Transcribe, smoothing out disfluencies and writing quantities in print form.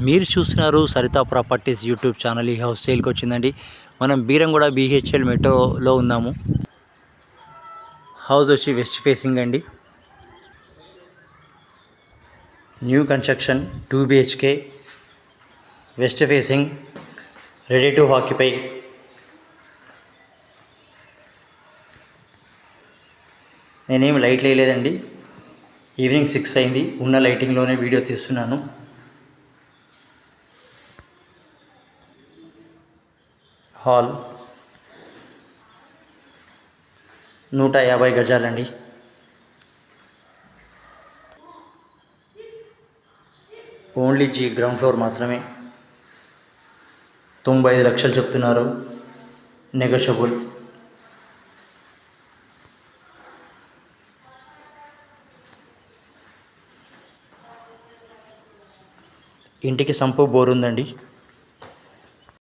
మీరు చూస్తున్నారు Saritha properties YouTube channel. ఈ హౌస్ సేల్కి వచ్చిందండి. మనం బీరంగూడ BHL మెట్రోలో ఉన్నాము. హౌస్ వచ్చి వెస్ట్ ఫేసింగ్ అండి. New construction 2 BHK west facing, ready to occupy. నేనేం లైట్ వేయలేదండి. ఈవినింగ్ 6 అయింది. ఉన్న లైటింగ్లోనే వీడియో తీస్తున్నాను. హాల్ 150 గజాలండి. ఓన్లీ గ్రౌండ్ ఫ్లోర్ మాత్రమే. 95 లక్షలు చెప్తున్నారు, నెగోషియబుల్. ఇంటికి సంపు బోర్ ఉందండి.